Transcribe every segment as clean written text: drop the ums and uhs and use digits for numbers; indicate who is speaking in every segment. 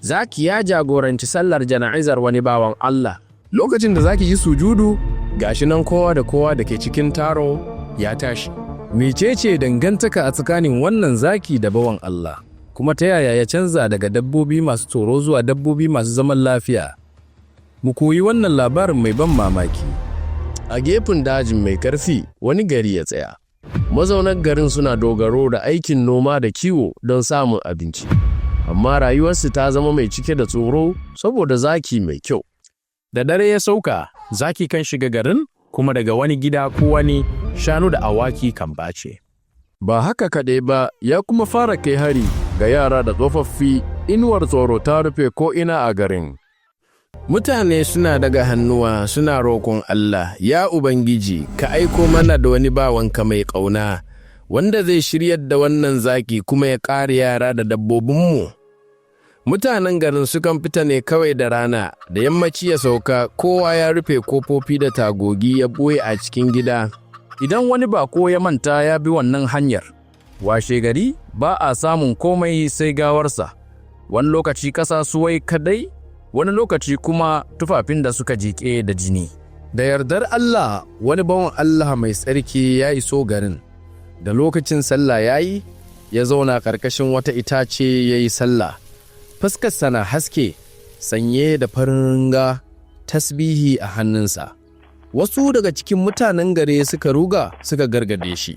Speaker 1: Zaki ya jagoranci sallar jana'izar wani bawan Allah.
Speaker 2: Lokacin da zaki yi sujudu, gashi nan kowa da kowa da ke cikin taro ya tashi. Mecece dangantaka a tsakanin wannan zaki da bawan Allah? Kuma ta yaya ya canza daga dabbobi masu tsoro zuwa dabbobi masu zaman lafiya? Mu koyi wannan labarin mai ban mamaki.
Speaker 3: A gefen dajin mai karfi, wani gari ya tsaya. Mazaunan garin suna dogaro da aikin noma da kiwo don samun abinci. Amma rayuwarsu ta zama mai cike da tsoro saboda zaki mai kyau.
Speaker 2: Da dare ya sauka, zaki kan shiga garin, kuma daga wani gida ko wani shanu da awaki kan bace.
Speaker 3: Ba haka kaɗai ba, ya kuma fara kai hari ga yara da tsofaffi, inuwar tsoro ta rufe ko'ina a garin.
Speaker 1: Mutane suna daga hannuwa suna roƙon Allah, ya Ubangiji, ka aiko mana da wani bawanka mai ƙauna, wanda zai shiryar da wannan zaki kuma ya ƙare yara da dabbobinmu. Mutanen garin sukan fita ne kawai da rana, da yammaci ya sauka, kowa ya rufe kofofi da tagogi ya ɓoye a cikin gida.
Speaker 2: Idan wani bako ya manta ya bi wannan hanyar, washe gari ba a samun komai sai gawarsa. Wani lokaci ƙasa suwai kadai, wani lokaci kuma tufafin da suka jiƙe da jini.
Speaker 1: Da yardar Allah, wani bawan Allah mai tsarki ya iso garin. Da lokacin sallah ya yi, ya zauna ƙarƙashin wata itace ya yi sallah. Fuskarsa na haske, sanye da farin riga, tasbihi a hannunsa. Wasu daga cikin mutanen gare suka ruga suka gargade shi.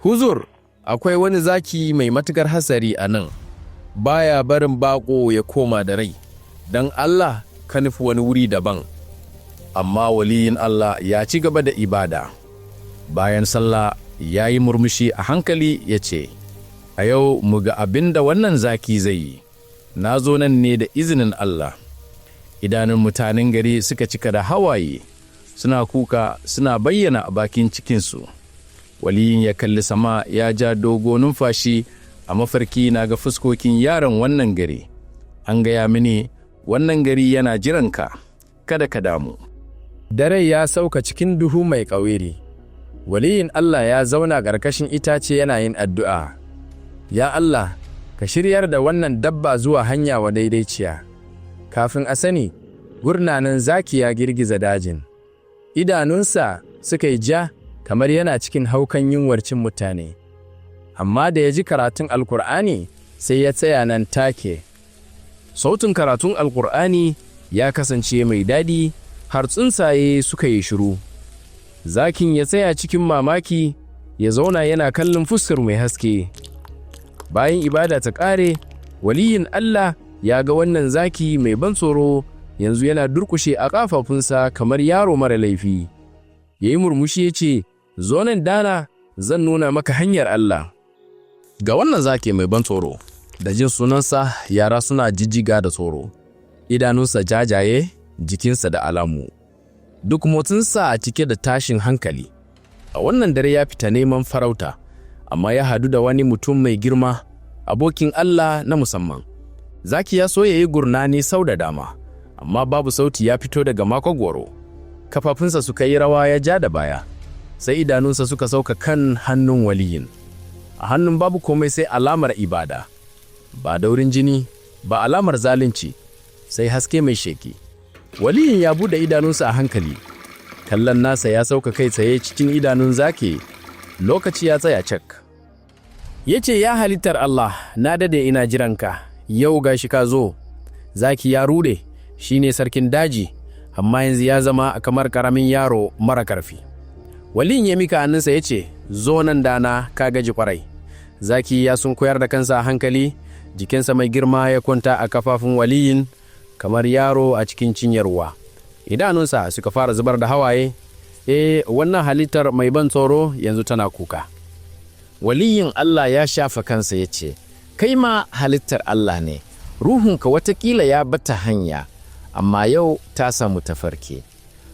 Speaker 1: Huzur, akwai wani zaki mai matuƙar hatsari a nan, baya barin baƙo ya koma da rai. Don Allah ka nufi wani wuri daban. Amma waliyin Allah ya ci gaba da ibada. Bayan sallah ya yi murmushi a hankali ya ce, a yau mu ga abin da wannan zaki zai yi. Na zo nan ne da izinin Allah. Idanun mutanen gari suka cika da hawaye, suna kuka suna bayyana a bakin cikinsu. Waliyin ya kalli sama ya ja dogo numfashi, a mafarki na ga fuskokin yaran wannan gari. An gaya mini, wannan gari yana jiranka, kada ka damu. Dare ya sauka cikin duhu mai ƙawiri. Waliyin Allah ya zauna ƙarƙashin itace yana yin addu'a. Ya Allah, ka shiryar da wannan dabba zuwa hanya wa daidaiciya. Kafin a sani, gurnanin zaki ya girgiza dajin. Idanunsa suka yi ja kamar yana cikin haukan yunwar cin mutane. Amma da ya ji karatun Alƙur'ani sai ya tsaya nan take. Sautin karatun Alƙur'ani ya kasance mai daɗi, har tsuntsaye suka yi shiru. Zakin ya tsaya cikin mamaki, ya zauna yana kallon fuskar mai haske. Bayan ibada ta ƙare, waliyin Allah ya ga wannan zaki mai ban tsoro yanzu yana durƙushe a ƙafafunsa kamar yaro mara laifi. Ya yi murmushi ya ce, zo nan dana, zan nuna maka hanyar Allah. Ga wannan zaki mai ban tsoro, da jin sunansa yara suna jijjiga da tsoro. Idanunsa jajaye, jikinsa da alamu. Duk motsinsa a cike da tashin hankali. A wannan dare ya fita neman farauta, amma ya hadu da wani mutum mai girma, abokin Allah na musamman. Zaki ya so ya yi gurnani sau da dama, amma babu sauti ya fito daga makogwaro. Kafafunsa suka yi rawa ya ja da baya, sai idanunsa suka sauka kan hannun waliyin. A hannun babu komai sai alamar ibada, ba daurin jini, ba alamar zalunci, sai haske mai sheki. Waliyin ya buɗe idanunsa a hankali, kallon nasa ya sauka kai tsaye cikin idanun zaki. Lokaci ya tsaya cak. Ya ce, ya halittar Allah, na dade ina jiranka, yau gashi ka zo. Zaki ya rude, shi ne sarkin daji, amma yanzu ya zama kamar ƙaramin yaro mara ƙarfi. Waliyin ya mika hannunsa ya ce, zo nan dana, ka gaji ƙwarai. Zaki ya sunkuyar da kansa a hankali, jikinsa mai girma ya kwanta a kafafun waliyin, kamar yaro a cikin cinyarwa. Idanunsa suka fara zubar da hawaye. Wannan halittar mai ban tsoro yanzu tana kuka. Waliyin Allah ya shafa kansa ya ce, kai ma halittar Allah ne, ruhunka watakila ya bata hanya, amma yau ta samu tafarki.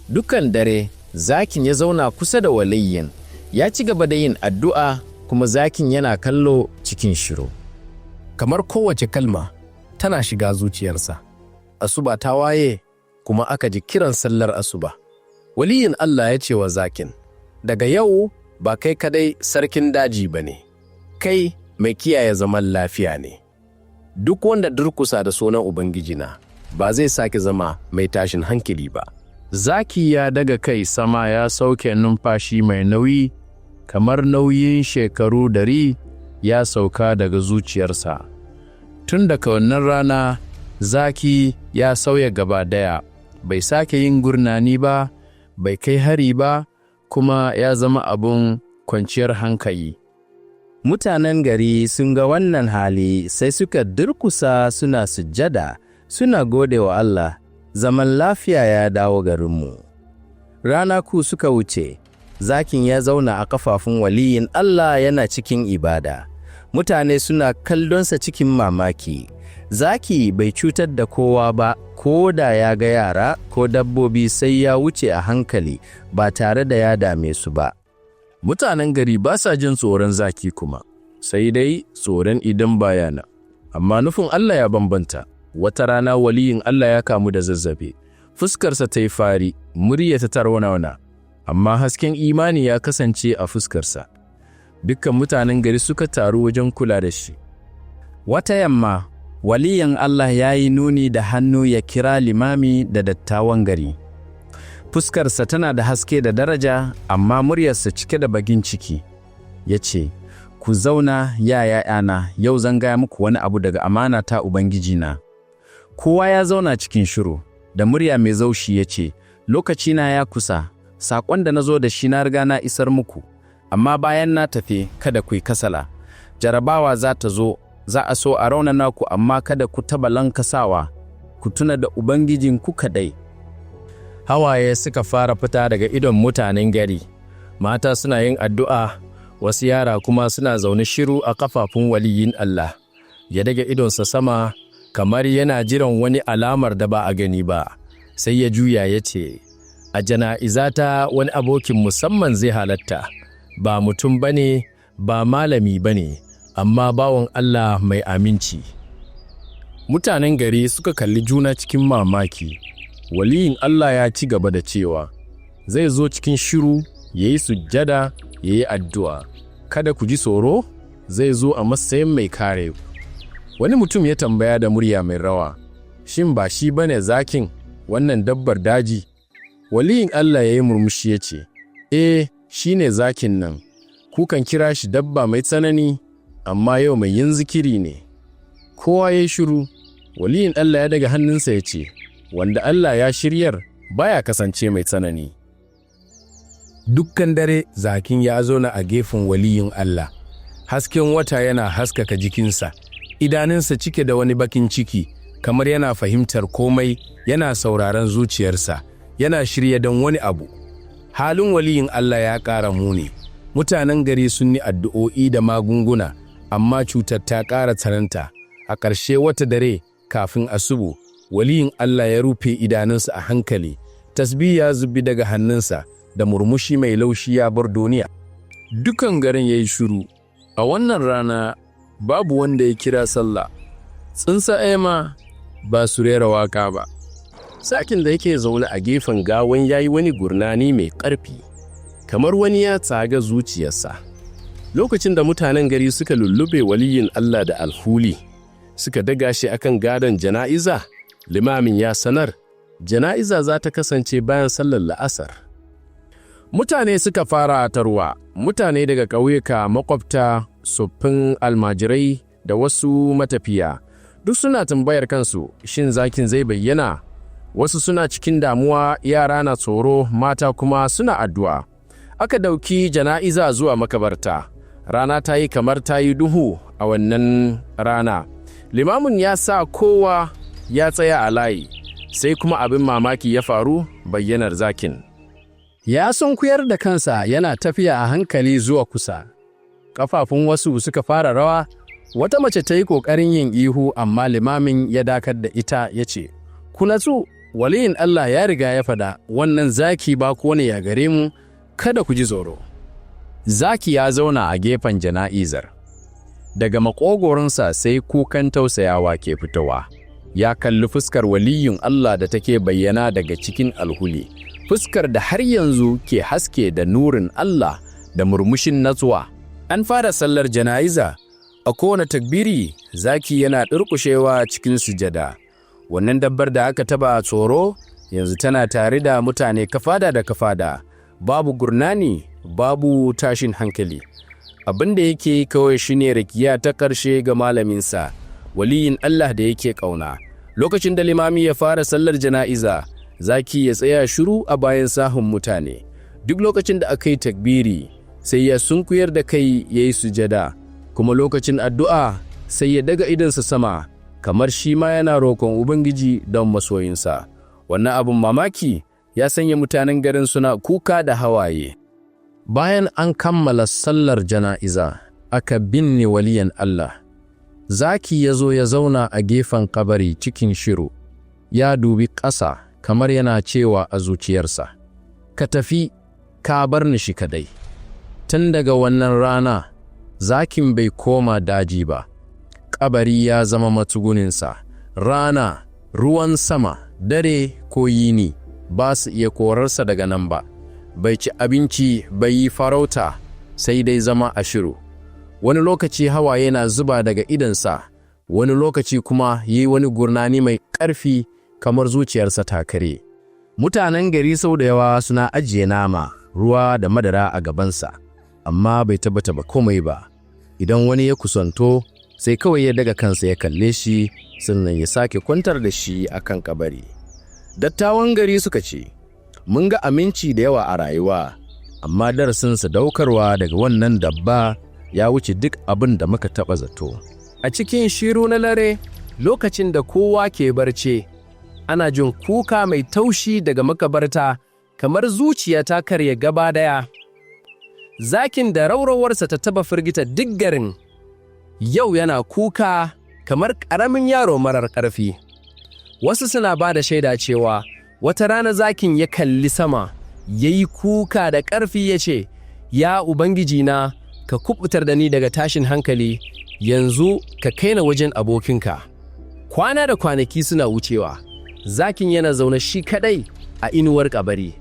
Speaker 1: Dukan dare, zakin ya zauna kusa da waliyin, ya ci gaba da yin addu'a, kuma zakin yana kallo cikin shiru. Kamar kowace kalma, tana shiga zuciyarsa. Asuba ta waye, kuma aka ji kiran sallar asuba. Waliyin Allah ya ce wa zakin, daga yau ba kai kadai sarkin daji ba ne, kai mai kiyaye zaman lafiya ne.
Speaker 3: Duk wanda durkusa da sunan Ubangijina ba zai sake zama mai tashin hankali ba. Zaki ya daga kai sama ya sauke numfashi mai nauyi, kamar nauyin shekaru 100 ya sauka daga zuciyarsa. Tun daga wannan rana, zaki ya sauya gaba daya, bai sake yin gurnani ba, bai kai hari ba, kuma ya zama abun kwanciyar hankali.
Speaker 4: Mutanen gari sun ga wannan hali sai suka durkusa suna sujjada, suna gode wa Allah, zaman lafiya ya dawo garinmu. Ranaku suka wuce, zakin ya zauna a kafafun waliyin Allah yana cikin ibada. Mutane suna kallonsa cikin mamaki. Zaki bai cutar da kowa ba, ko da ya ga yara ko dabbobi sai ya wuce a hankali ba tare da ya dame su ba.
Speaker 3: Mutanen gari ba sa jin tsoron zaki kuma, sai dai tsoron idan bayana. Amma nufin Allah ya bambanta. Wata rana waliyin Allah ya kamu da zazzabi, fuskarsa ta yi fari, murya ta tarwana, amma hasken imani ya kasance a fuskarsa. Dukkan mutanen gari suka taru wajen kula da shi.
Speaker 4: Wata yamma, waliyin Allah ya yi nuni da hannu ya kira limami da dattawan gari. Fuskarsa tana da haske da daraja, amma muryarsa cike da bagin ciki. Ya ce, "Ku zauna, ‘ya'yana, yau zan gaya muku wani abu daga amana ta Ubangijina." Kowa ya zauna cikin shiru, da murya mai zaushi ya ce, "Lokacina ya kusa, saƙon da na zo da shi na riga na isar muku, amma bayan na tafi kada ku yi kasala. Jarabawa za ta zo, za a so a raunana ku, amma kada ku taɓa lankasawa, ku tuna da Ubangijinku kaɗai."
Speaker 3: Hawaye suka fara fita daga idon mutanen gari. Mata suna yin addu'a, wasu yara kuma suna zaune shiru a kafafun waliyin Allah. Ya daga idonsa sama, kamar yana jiran wani alamar da ba a gani ba. Sai ya juya ya ce, "A jana'izata wani abokin musamman zai halatta, ba mutum ba ne, ba malami ba ne, amma bawan Allah mai aminci." Mutanen gari suka kalli juna cikin mamaki. Waliyin Allah ya ci gaba da cewa, "Zai zo cikin shiru, ya yi sujjada, ya yi addu'a. Kada ku ji tsoro, zai zo a matsayin mai kare ku." Wani mutum ya tambaya da murya mai rawa, "Shin ba shi ba ne zakin, wannan dabbar daji?" Waliyin Allah ya yi murmushi ya ce, shi ne zakin nan. Kukan kira shi dabba mai tsanani, amma yau mai yin zikiri ne." Kowa ya yi shiru. Waliyin Allah ya daga hannunsa ya ce, "Wanda Allah ya shiryar baya kasance mai tsanani."
Speaker 2: Dukkan dare zakin ya zauna a gefen waliyin Allah. Hasken wata yana haskaka jikinsa, idanunsa cike da wani bakin ciki, kamar yana fahimtar komai, yana sauraron zuciyarsa, yana shirye don wani abu. Halin waliyin Allah ya ƙara muni. Mutanen gari sun yi addu'o'i da magunguna, amma cutar ta ƙara tsananta. A ƙarshe wata dare kafin asubu, waliyin Allah ya rufe idanunsa a hankali, tasbih ya zubi daga hannunsa, da murmushi mai laushi ya bar duniya.
Speaker 3: Dukan garin ya yi shiru. A wannan rana babu wanda ya kira sallah. Tsuntsaye ma ba su rera waka ba. Sakin da yake zaune a gefen gawan ya yi wani gurnani mai ƙarfi, kamar wani ya tsaga zuciyarsa. Lokacin da mutanen gari suka lullube waliyin Allah da alhuli, suka daga shi akan gadon jana'iza, limamin ya sanar, jana'iza za ta kasance bayan sallar la'asar. Mutane suka fara tarwa, mutane daga ƙauyuka, makwabta, tsoffin almajirai da wasu matafiya. Duk suna tambayar kansu, shin zakin zai bayyana? Wasu suna cikin damuwa, yara na tsoro, mata kuma suna addu'a. Aka ɗauki jana'iza zuwa makabarta. Rana ta yi kamar ta yi duhu a wannan rana. Limamin ya sa kowa ya tsaya a layi, sai kuma abin mamaki ya faru, bayyanar zakin.
Speaker 4: Ya sunkuyar da kansa yana tafiya a hankali zuwa kusa. Ƙafafun wasu suka fara rawa, wata mace ta yi ƙoƙarin yin ihu, amma limamin ya dakar da ita ya ce, "Ku natsu, waliyin Allah ya riga ya faɗa, wannan zaki ba ko ne ya gare mu, kada ku ji tsoro." Zaki ya zauna a gefen jana'izar. Daga maƙogoronsa sai kukan tausayawa ke fitowa. Ya kalli fuskar waliyin Allah da take bayyana daga cikin alhuli. Fuskar da har yanzu ke haske da nurin Allah da murmushin natsuwa. An fara sallar jana'iza, a kowane takbiri
Speaker 2: zaki yana durƙushewa cikin sujada. Wannan dabbar da aka taba tsoro yanzu tana tare da mutane kafada da kafada, babu gurnani, babu tashin hankali. Abin da yake kawai shine rakiya ta ƙarshe ga malaminsa, waliyin Allah da yake ƙauna. Lokacin da limami ya fara sallar jana'iza, zaki ya tsaya shiru a bayan sahun mutane. Duk lokacin da aka yi takbiri, sai ya sunkuyar da kai ya yi sujada, kuma lokacin addu'a sai ya daga idonsa sama, kamar shi ma yana roƙon Ubangiji don masoyinsa. Wannan abin mamaki ya sanya mutanen garin suna kuka da hawaye. Bayan an kammala sallar jana'iza, aka binne waliyan Allah. Zaki ya zo ya zauna a gefen kabari cikin shiru, ya dubi ƙasa kamar yana cewa a zuciyarsa, ka tafi, ka bar ni shi kadai. Tun daga wannan rana, zakin bai koma daji ba. Kabari ya zama matsuguninsa. Rana, ruwan sama, dare ko yini ba su iya korarsa daga nan ba. Bai ci abinci, bai yi farauta, sai dai zama a shiru. Wani lokaci hawaye na zuba daga idansa, wani lokaci kuma yi wani gurnani mai ƙarfi kamar zuciyarsa ta kare. Mutanen gari sau da yawa suna ajiye nama, ruwa da madara a gabansa, amma bai tabbata ba komai ba. Idan wani ya kusanto, sai kawai ya daga kansa ya kalle shi, sannan ya sake kwantar da shi a kan kabari. Dattawan gari suka ce, mun ga aminci da yawa a rayuwa, amma darasinsa daukarwa daga wannan dabba ya wuce duk abin da muka taɓa zato.
Speaker 1: A cikin shiru na dare, lokacin da kowa ke barce, ana jin kuka mai taushi daga makabarta, kamar zuciya ta karye gaba daya. Zakin da raurawarsa ta taba firgita duk garin, yau yana kuka kamar ƙaramin yaro marar ƙarfi. Wasu suna ba da shaida cewa wata rana zakin ya kalli sama, ya yi kuka da ƙarfi ya ce, ya Ubangijina, ka kubutar da ni daga tashin hankali, yanzu ka kai na wajen abokinka. Kwana da kwanaki suna wucewa, zakin yana zaune shi kaɗai a inuwar kabari.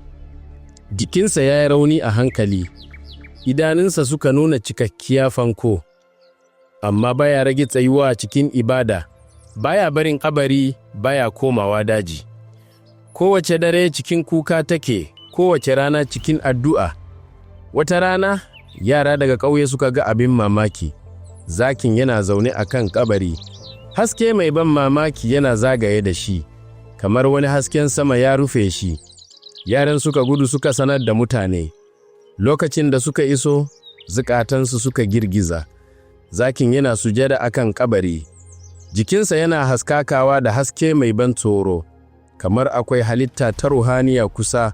Speaker 3: Jikinsa ya yi rauni a hankali, idanunsa suka nuna cikakkiya fanko, amma baya rage tsayuwa cikin ibada, baya barin kabari, baya komawa daji. Kowace dare cikin kuka take, kowace rana cikin addu'a. Wata rana, yara daga ƙauye suka ga abin mamaki. Zakin yana zaune a kan kabari, haske mai ban mamaki yana zagaye da shi, kamar wani hasken sama ya rufe shi. Yaran suka gudu suka sanar da mutane. Lokacin da suka iso, zukatansu suka girgiza. Zakin yana sujada a kan kabari. Jikinsa yana haskakawa da haske mai ban tsoro, kamar akwai halitta ta ruhaniya kusa.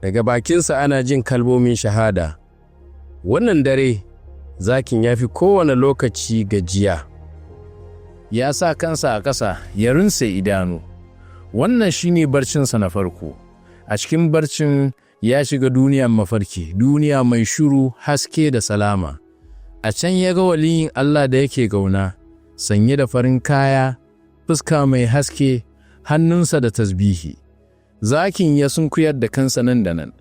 Speaker 3: Daga bakinsa ana jin kalmomin shahada. Wannan dare, zakin ya fi kowane lokaci gajiya.
Speaker 2: Ya sa kansa a ƙasa, ya rinse idanu. Wannan shi ne barcinsa na farko. A cikin barcin ya shiga duniyar mafarki, duniya mai shuru, haske da salama. A can ya ga waliyin Allah da yake gauna, sanye da farin kaya, fuska mai haske, hannunsa da tasbihi. Zakin ya sunkuyar da kansa nan da nan.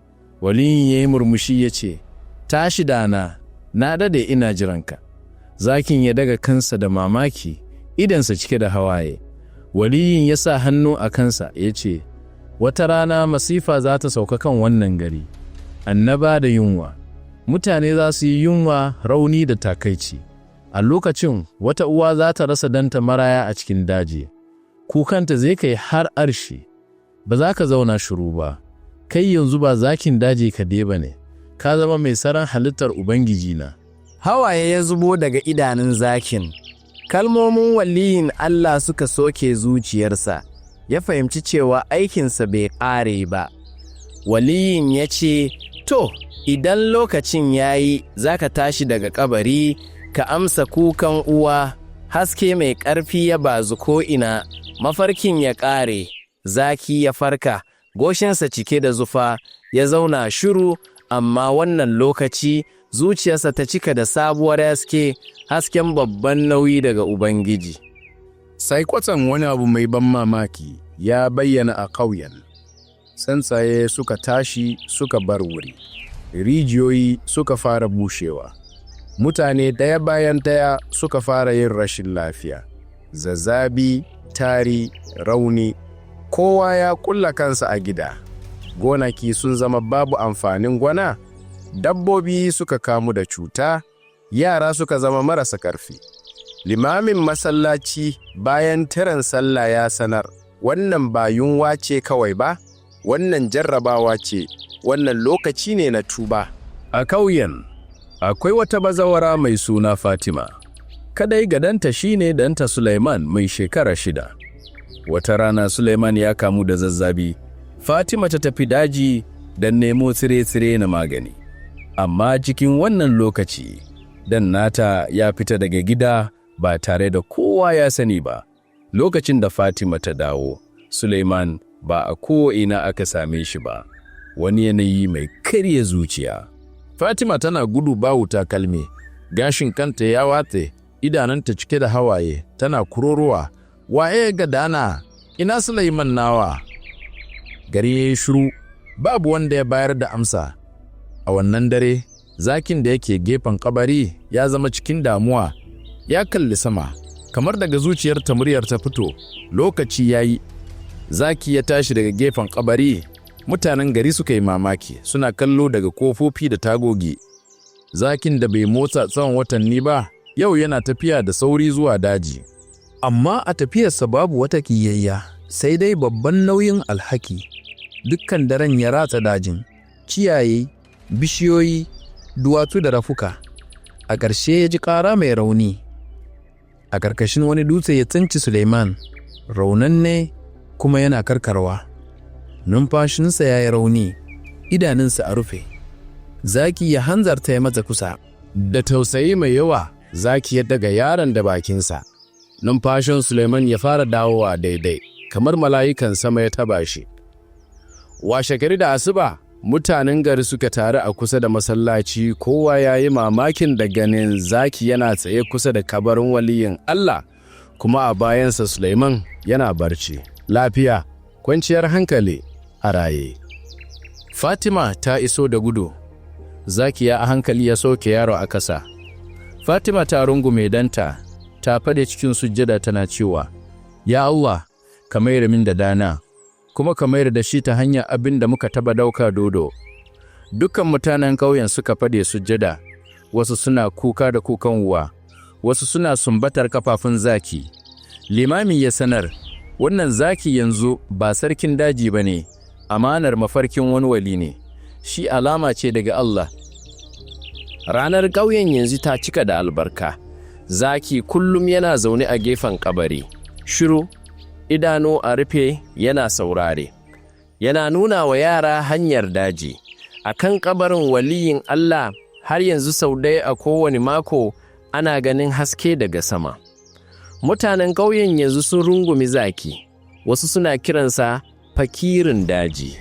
Speaker 2: Waliyin ya yi murmushi ya ce, tashi dana, na dade ina jiranka. Zakin ya daga kansa da mamaki, idansa cike da hawaye. Waliyin ya sa hannu a kansa ya ce, wata rana masifa za ta sauka kan wannan gari, annaba da yunwa. Mutane za su yi yunwa, rauni da takaici. A lokacin wata uwa za ta rasa danta maraya a cikin daji. Kukanta zai kai har arshi. Ba za ka zauna shiru ba. Kai yanzu ba zakin daji ka ba ne. Ka zama mai tsaron halittar Ubangijina.
Speaker 1: Hawaye ya zubo daga idanun zakin. Kalmomin waliyin Allah suka soke zuciyarsa. Ya fahimci cewa aikinsa bai ƙare ba. Waliyin ya ce, to, idan lokacin ya yi, za ka tashi daga kabari, ka amsa kukan uwa, haske mai ƙarfi ya bazu ko'ina, mafarkin ya ƙare, zaki ya farka, goshinsa cike da zufa, ya zauna shiru, amma wannan lokaci zuciyarsa ta cika da sabuwar haske, hasken babban nauyi daga Ubangiji.
Speaker 2: Sai kwatsam wani abu mai ban mamaki ya bayyana a ƙauyen. Tsuntsaye suka tashi suka bar wuri, rijiyoyi suka fara bushewa, mutane ɗaya bayan ɗaya suka fara yin rashin lafiya, zazzabi, tari, rauni, kowa ya kulla kansa a gida. Gonaki sun zama babu amfanin gona, dabbobi suka kamu da cuta, yara suka zama marasa ƙarfi. Limamin masallaci bayan tiran sallah ya sanar, wannan ba yunwa ce kawai ba, wannan jarrabawa ce, wannan lokaci ne na tuba.
Speaker 1: A ƙauyen, akwai wata bazawara mai suna Fatima. Kadai ga danta shine danta Suleiman mai shekara 6. Wata rana Suleiman ya kamu da zazzabi. Fatima ta tafi daji don nemo tsire-tsire na magani. Amma cikin wannan lokaci, dan nata ya fita daga gida ba tare da kowa ya sani ba. Lokacin da Fatima ta dawo, Suleiman ba a ko'ina aka same shi ba. Wani yanayi mai karya zuciya.
Speaker 2: Fatima tana gudu babu takalmi, gashin kanta ya watse, idananta cike da hawaye, tana kururuwa. Waye ga dana? Ina Suleiman nawa? Gari ya yi shiru, babu wanda ya bayar da amsa. A wannan dare, zakin da yake gefen kabari ya zama cikin damuwa, ya kalli sama, kamar daga zuciyarta muryar ta fito. Lokaci ya yi, zaki ya tashi daga gefen kabari. Mutanen gari suka yi mamaki, suna kallo daga kofofi da tagogi. Zakin da bai motsa tsawon watanni ba, yau yana tafiya da sauri zuwa daji.
Speaker 5: Amma a tafiyarsa babu wata kiyayya, sai dai babban nauyin alhaki. Dukkan daren ya ratsa dajin, ciyaye, bishiyoyi, duwatsu da rafuka. A ƙarshe ya ji ƙara mai rauni. A ƙarƙashin wani dutse ya tsinci Suleiman, raunanne kuma yana karkarwa. Numfashinsa ya yi rauni, idanunsa a rufe. Zaki ya hanzarta ya matsa kusa.
Speaker 2: Da tausayi mai yawa, zaki ya daga yaron da bakinsa. Numfashin Suleiman ya fara dawowa daidai, kamar mala'ikan sama ya taba shi. Washe gari da asuba, mutanen gari suka taru a kusa da masallaci, kowa ya yi mamakin da ganin zaki yana tsaye kusa da kabarin waliyin Allah, kuma a bayansa Suleiman yana barci. Lafiya, kwanciyar hankali, a raye. Fatima ta iso da gudu. Zakiya a hankali ya soke yaro a kasa. Fatima ta rungume danta, ta fade cikin sujjada tana cewa, Ya Allah, ka mayar min da dana, kuma ka mayar da shi ta hanyar abin da muka taba dauka dodo. Dukkan mutanen ƙauyen suka fade sujjada, wasu suna kuka da kukan uwa, wasu suna sumbatar kafafun zaki. Limami ya sanar, wannan zaki yanzu ba sarkin daji ba ne, amanar mafarkin wani wali ne, shi alama ce daga Allah. Ranar ƙauyen yanzu ta cika da albarka. Zaki kullum yana zaune a gefen kabari, shiru, idanu a rufe yana saurare. Yana nuna wa yara hanyar daji. A kan kabarin waliyin Allah har yanzu sau ɗaya a kowane mako ana ganin haske daga sama. Mutanen ƙauyen yanzu sun rungumi zaki, wasu suna kiransa fakirin daji.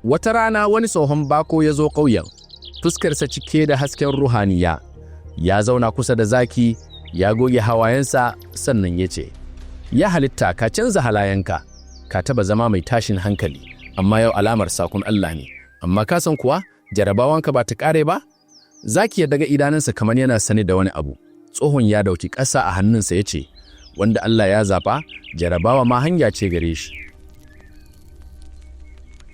Speaker 2: Wata rana wani tsohon bako ya zo ƙauyen, fuskarsa cike da hasken ruhaniya. Ya zauna kusa da zaki, ya goge hawayensa, sannan ya ce, Ya halitta, ka canza halayenka, ka taba zama mai tashin hankali, amma yau alamar sakon Allah ne. Amma ka san kuwa, jarabawanka ba ta ƙare ba? Zaki ya daga idanunsa kamar yana sane da wani abu. Tsohon ya dauki ƙasa a hannunsa ya ce, Wanda Allah ya zaɓa, jarabawa ma hanya ce gare shi.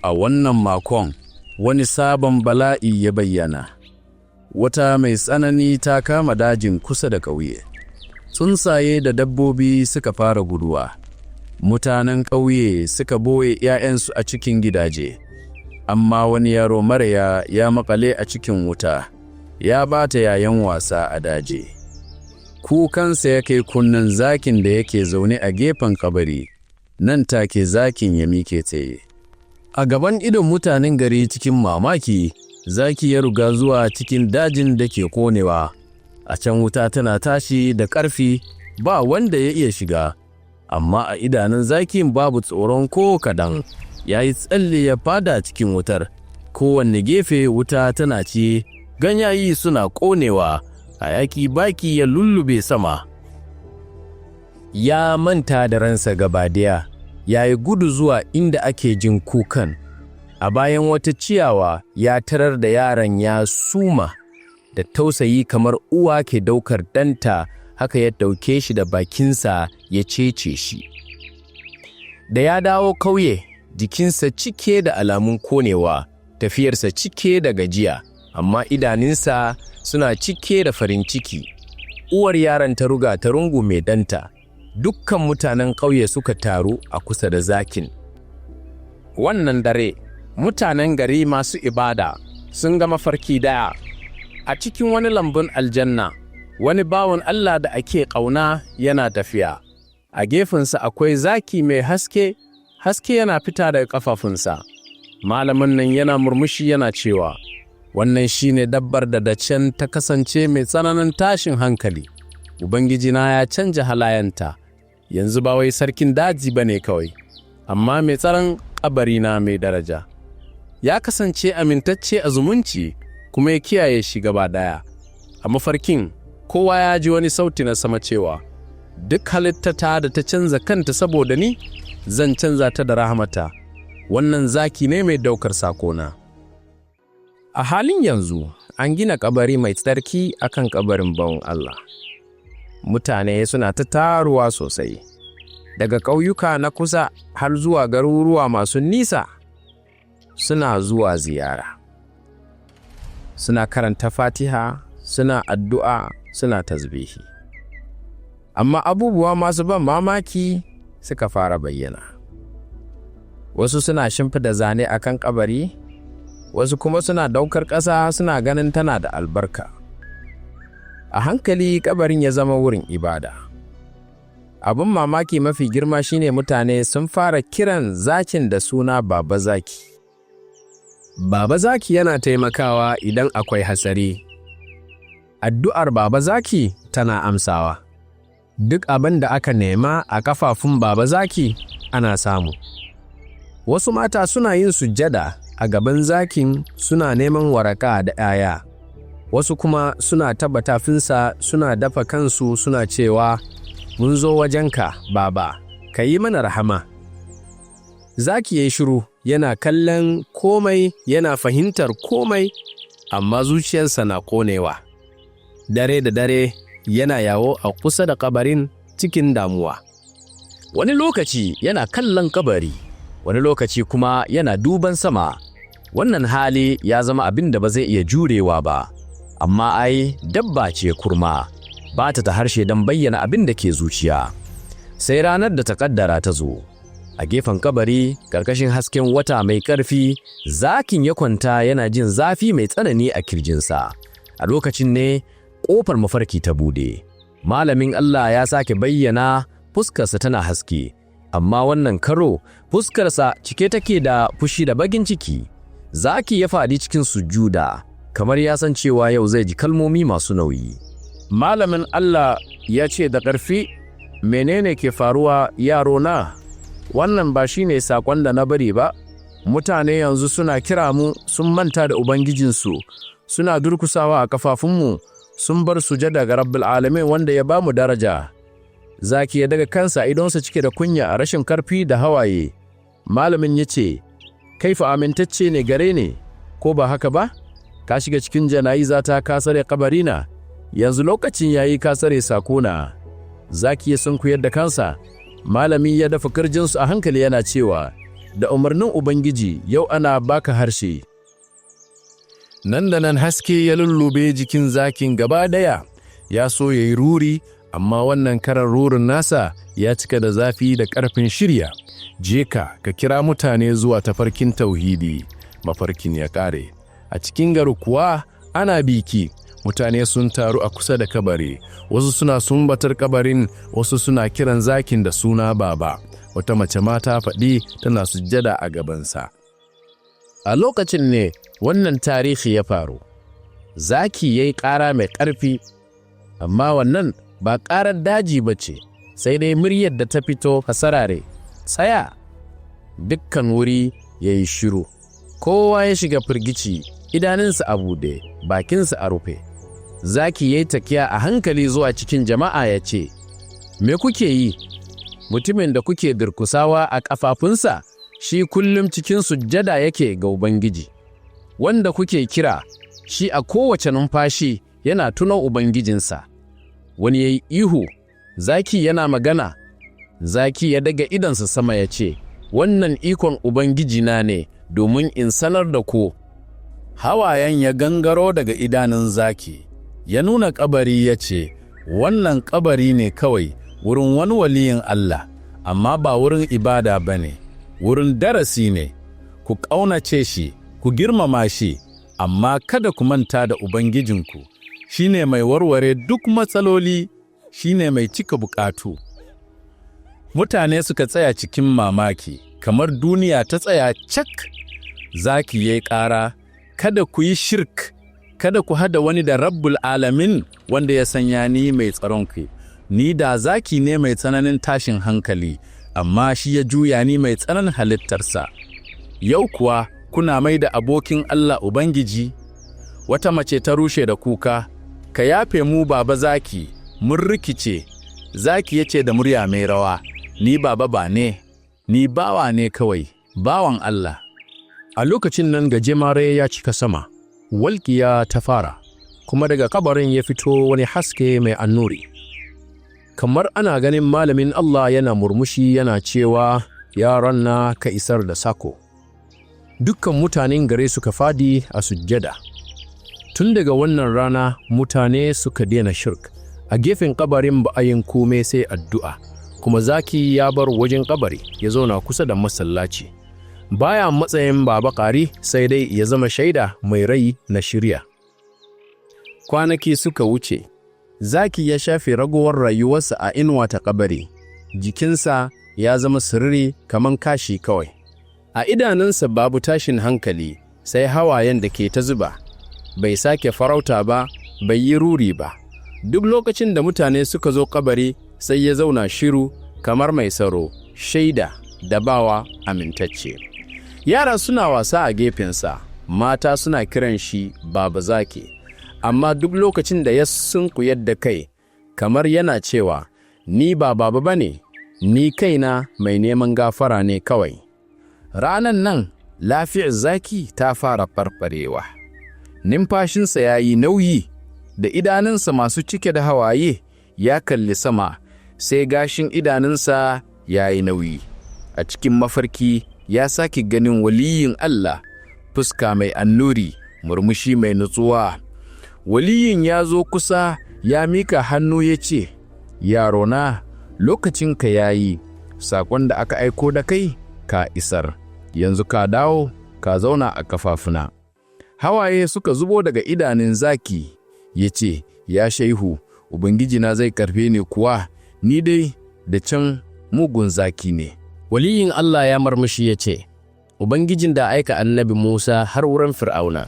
Speaker 2: A wannan makon, wani sabon bala'i ya bayyana. Wata mai tsanani ta kama dajin kusa da ƙauye. Tsuntsaye da dabbobi suka fara guduwa. Mutanen ƙauye suka boye ‘ya'yansu a cikin gidaje. Amma wani yaro maraya ya makale a cikin wuta, ya bata yayan wasa a daji. Kukansa ya kai kunnen zakin da yake zaune a gefen kabari. Nan take zakin ya mike tsaye. A gaban idon mutanen gari cikin mamaki, zaki ya ruga zuwa cikin dajin da ke konewa. A can wuta tana tashi da ƙarfi, ba wanda ya iya shiga. Amma a idanun zakin babu tsoron ko kaɗan. Ya yi tsalle ya fada cikin wutar. Kowanne gefe wuta tana ci, ganyayi suna ƙonewa, hayaki baki ya lullube sama. Ya manta da ransa gaba daya, ya yi gudu zuwa inda ake jin kukan. A bayan wata ciyawa ya tarar da yaron ya suma. da tausayi kamar uwa ke daukar ɗanta, haka ya ɗauke shi da bakinsa ya cece shi. Da ya dawo kauye, jikinsa cike da alamun konewa, tafiyarsa cike da gajiya, amma idanunsa suna cike da farin ciki. Uwar yaron ta ruga ta rungume ɗanta. Dukkan mutanen ƙauye suka taru a kusa da zakin. Wannan dare, mutanen gari masu ibada sun ga mafarki daya. A cikin wani lambun aljanna, wani bawan Allah da ake ƙauna yana tafiya. A gefensa akwai zaki mai haske, haske yana fita daga ƙafafunsa. Malamin nan yana murmushi yana cewa, wannan shine dabbar da dacen ta kasance mai tsananin tashin hankali. Ubangijina ya canja halayenta, yanzu ba wai sarkin daji ba ne kawai, amma mai tsaron ƙabarina mai daraja. Ya kasance amintacce a zumunci kuma ya kiyaye shi gaba ɗaya. A mafarkin, kowa ya ji wani sauti na sama cewa, duk halittata da ta canza kanta saboda ni, zan canza ta da rahamata. Wannan zaki ne mai daukar sakona. A halin yanzu, an gina kabari mai tsarki akan kabarin bawan Allah. Mutane suna ta taruwa sosai, daga ƙauyuka na kusa har zuwa garuruwa masu nisa, suna zuwa ziyara. Suna karanta Fatiha, suna addu'a, suna tasbihi. Amma abubuwa masu ban mamaki suka fara bayyana. Wasu suna shimfida zane akan kabari, wasu kuma suna daukar ƙasa suna ganin tana da albarka. A hankali kabarin ya zama wurin ibada. Abin mamaki mafi girma shine mutane sun fara kiran zakin da suna Baba Zaki.
Speaker 1: Baba Zaki yana taimakawa idan akwai hatsari. Addu'ar Baba Zaki tana amsawa. Duk abin da aka nema a kafafun Baba Zaki ana samu. Wasu mata suna yin sujjada a gaban zakin suna neman waraka da 'ya'ya. Wasu kuma suna taɓa tafinsa suna dafa kansu suna cewa, mun zo wajenka, Baba, ka yi mana rahama. Zaki ya yi shiru, yana kallon komai, yana fahimtar komai, amma zuciyarsa na ƙonewa. Dare da dare yana yawo a kusa da kabarin cikin damuwa.
Speaker 2: Wani lokaci yana kallon kabari, wani lokaci kuma yana duban sama. Wannan hali ya zama abin da ba zai iya jurewa ba, amma ai dabba ce kurma, ba ta harshe don bayyana abin da ke zuciya. Sai ranar da ta kaddara ta zo, a gefen kabari, ƙarƙashin hasken wata mai ƙarfi, zakin ya kwanta yana jin zafi mai tsanani a kirjinsa. A lokacin ne ƙofar mafarki ta bude. Malamin Allah ya sake bayyana, fuskarsa tana haske, amma wannan karo fuskarsa cike take da fushi da bakin ciki. Zaki ya faɗi cikin sujuda, kamar ya san cewa yau zai ji kalmomi masu nauyi.
Speaker 1: Malamin Allah ya ce da ƙarfi, menene ke faruwa yaro na? Wannan ba shi ne saƙon da na bari ba. Mutane yanzu suna kira mu sun manta da Ubangijinsu, suna durkusawa a kafafunmu, sun bar sujada ga Rabbul Alamin wanda ya ba mu daraja. Zaki ya daga kansa idonsa cike da kunya a rashin karfi da hawaye. Malamin ya ce, kaifa amintacce ne gare ne, ko ba haka ba? Ka shiga cikin jana'iza ta ka sare kabarina, yanzu lokacin yayi ka sare sakona. Zaki ya sunkuyar da kansa. Malami ya dafa kirjinsu a hankali yana cewa, da umarnin Ubangiji yau ana baka harshe. Nan da nan haske ya lullube jikin zakin gaba daya, ya so ya yi ruri, amma wannan karar rurin nasa ya cika da zafi da ƙarfin shirya. Je ka kira mutane zuwa tafarkin tauhidi. Mafarkin ya ƙare. A cikin gari kuwa ana biki, mutane sun taru a kusa da kabari, wasu suna sumbatar kabarin, wasu suna kiran zakin da suna Baba. Wata mace ma ta faɗi tana sujjada a gabansa. A lokacin ne wannan tarihi ya faru. Zaki ya yi ƙara mai ƙarfi, amma wannan ba ƙarar daji ba ce, sai dai muryar da ta fito kasarare. Tsaya! Dukkan wuri ya yi shiru. Kowa ya shiga firgici, idanunsa a buɗe, bakinsa a rufe. Zaki ya yi takiya a hankali zuwa cikin jama'a ya ce, me kuke yi? Mutumin da kuke durkusawa a ƙafafunsa, shi kullum cikin sujjada yake ga Ubangiji. Wanda kuke kira,
Speaker 3: shi a kowace numfashi yana tuno Ubangijinsa. Wani ya yi ihu, zaki yana magana. Zaki ya daga idonsa sama ya ce, wannan ikon Ubangijina ne domin in sanar da ku.
Speaker 1: Hawayen ya gangaro daga idanun zaki, ya nuna kabari ya ce, wannan kabari ne kawai wurin wani waliyin Allah, amma ba wurin ibada ba ne, wurin darasi ne. Ku ƙaunace shi, ku girmama shi, amma kada ku manta da Ubangijinku, shi ne mai warware duk matsaloli, shi ne mai cika bukatu. Mutane suka tsaya cikin mamaki, kamar duniya ta tsaya cak. Zaki ya yi ƙara, kada ku yi shirk, kada ku hada wani da Rabbul Alamin wanda ya sanya ni mai tsaronku. Ni da zaki ne mai tsananin tashin hankali, amma shi ya juya ni mai tsananin halittarsa. Yau kuwa kuna mai da abokin Allah Ubangiji. Wata mace ta rushe da kuka, ka yafe mu baba zaki, mun rikice. Zaki ya ce da murya mai rawa, ni baba ba ne, ni bawa ne kawai, bawan Allah.
Speaker 3: A lokacin nan gajimare ya cika sama, walƙiya ta fara, kuma daga kabarin ya fito wani haske mai annuri. Kamar ana ganin malamin Allah yana murmushi yana cewa, yaran na ka isar da sako. Dukkan mutanen gare suka fadi a sujjada. Tun daga wannan rana mutane suka daina shirk. A gefen kabarin ba a yin kome sai addu'a, kuma zaki ya bar wajen kabari ya zauna kusa da masallaci. Baya matsayin baba ƙari sai dai ya zama shaida mai rai na shirya. Kwanaki suka wuce, zaki ya shafe ragowar rayuwarsa a inuwa ta kabari. Jikinsa ya zama sirri kaman kashi kawai. A idanunsa babu tashin hankali sai hawayen da ke ta zuba. Bai sake farauta ba, bai yi ruri ba. Duk lokacin da mutane suka zo kabari sai ya zauna shiru kamar mai tsaro, shaida da bawa amintacce. Yara suna wasa a gefensa, mata suna kiran shi Baba Zaki, amma duk lokacin da ya sunkuyar da kai, kamar yana cewa, ni ba baba ba ne, ni kaina mai neman gafara ne kawai. Ranan nan, lafiyar zaki ta fara farfarewa. Numfashinsa ya yi nauyi, da idanunsa masu cike da hawaye ya kalli sama, sai gashin idanunsa ya yi nauyi. A cikin mafarki ya sake ganin waliyin Allah, fuska mai annuri, murmushi mai nutsuwa. Waliyin ya zo kusa ya mika hannu ya ce, yarona, lokacinka ya yi, saƙon da aka aiko da kai ka isar, yanzu ka dawo ka zauna a kafafuna. Hawaye suka zubo daga idanun zaki, ya ce, ya shaihu, Ubangijina zai karfe ni kuwa, ni dai da can mugun zaki ne.
Speaker 2: Waliyin Allah ya marmushi ya ce, Ubangijin da aika annabi Musa har wurin Fir'auna,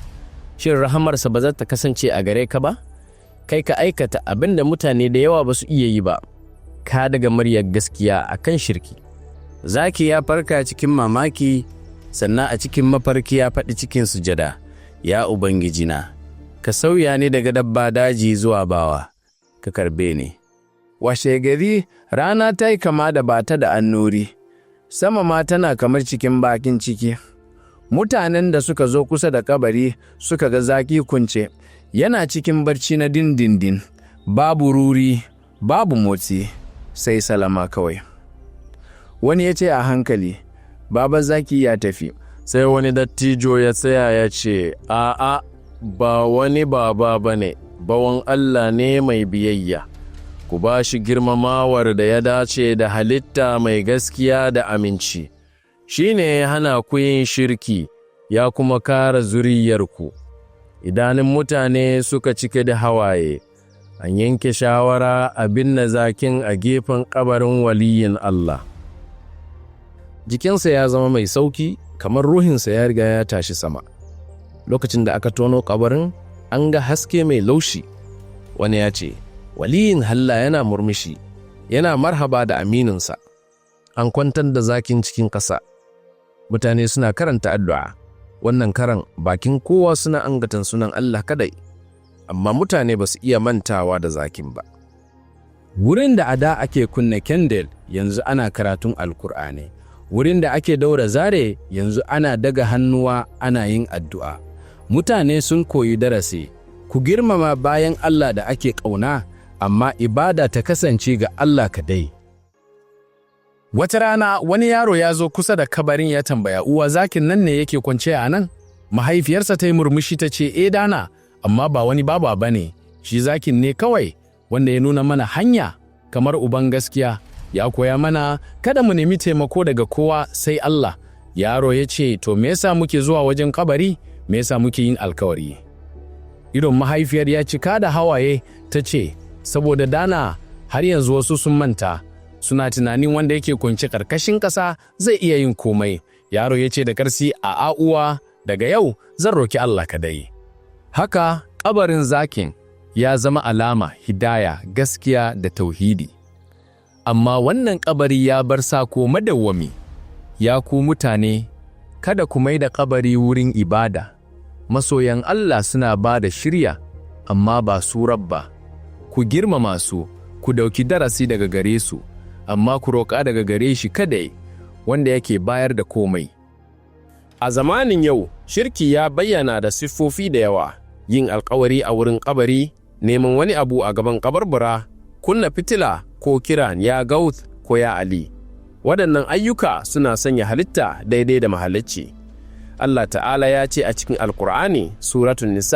Speaker 2: shin rahamarsa ba za ta kasance a gare ka ba? Kai ka aikata abin da mutane da yawa ba su iya yi ba, ka daga muryar gaskiya a kan shirki. Zaki ya farka cikin mamaki, sannan a cikin mafarki ya faɗi cikin sujada, ya Ubangijina, ka sauya ni daga dabba daji zuwa bawa, ka karbe ni. Washe gari rana ta yi kama da bata da annuri, sama ma tana kamar cikin bakin ciki. Mutanen da suka zo kusa da kabari suka ga zaki kunce, yana cikin barci na dindindin, babu ruri, babu motsi, sai salama kawai. Wani ya ce a hankali, Baba Zaki ya tafi.
Speaker 3: Sai wani dattijo ya tsaya ya ce, a'a, ba wani baba ba ne, bawan Allah ne mai biyayya. Ku ba shi girmamawar da ya dace da halitta mai gaskiya da aminci. Shi ne ya hana ku yin shirki, ya kuma kare zuriyarku. Idanun mutane suka cike da hawaye, an yanke shawara a binne zakin a gefen kabarin waliyin Allah.
Speaker 2: Jikinsa ya zama mai sauki, kamar ruhinsa ya riga ya tashi sama. Lokacin da aka tono kabarin, an ga haske mai laushi. Wani ya ce, waliyin Allah yana murmushi, yana marhaba da amininsa. An kwantar da zakin cikin ƙasa. Mutane suna karanta addu'a. Wannan karan bakin kowa suna angatan sunan Allah kadai, amma mutane ba su iya mantawa da zakin ba. Wurin da a da ake kunna kendel yanzu ana karatun Alkur'ani. Wurin da ake daura zare yanzu ana daga hannuwa ana yin addu'a. Mutane sun koyi darasi, ku girmama bayan Allah da ake ƙauna, amma ibada ta kasance ga Allah kadai.
Speaker 1: Wata rana wani yaro ya zo kusa da kabarin ya tambaya, uwa zakin nan ne yake kwance a nan? Mahaifiyarsa ta yi murmushi ta ce, e dana, amma ba wani baba ba ne, shi zakin ne kawai, wanda ya nuna mana hanya kamar uban gaskiya, ya koya mana kada mu nemi taimako daga kowa sai Allah. Yaro ya ce, to me yasa muke zuwa wajen kabari, me yasa muke yin alkawari? Idon mahaifiyar ya cika da hawaye ta ce, saboda dana har yanzu wasu sun manta, suna tunanin wanda yake kunci ƙarƙashin ƙasa zai iya yin komai. Yaro ya ce da ƙarsi, a'a uwa, daga yau zan roki Allah kadai.
Speaker 2: Haka kabarin zakin ya zama alama hidaya, gaskiya da tauhidi. Amma wannan kabari ya bar sako madawwami. Ya ku mutane, kada ku mai da kabari wurin ibada. Masoyan Allah suna ba da shirya, amma ba su rabba. Ku girmama su, ku dauki darasi daga gare su, amma ku roƙa daga gare shi kadai, wanda yake bayar da komai.
Speaker 3: A zamanin yau, shirki ya bayyana da siffofi da yawa, yin alkawari a wurin kabari, neman wani abu a gaban kabarbura, kunna fitila ko kiran ya Gauth ko ya Ali. Waɗannan ayyuka suna sanya halitta daidai da mahalicci. Allah ta'ala ya ce a cikin Alƙur'ani, Suratul Nisa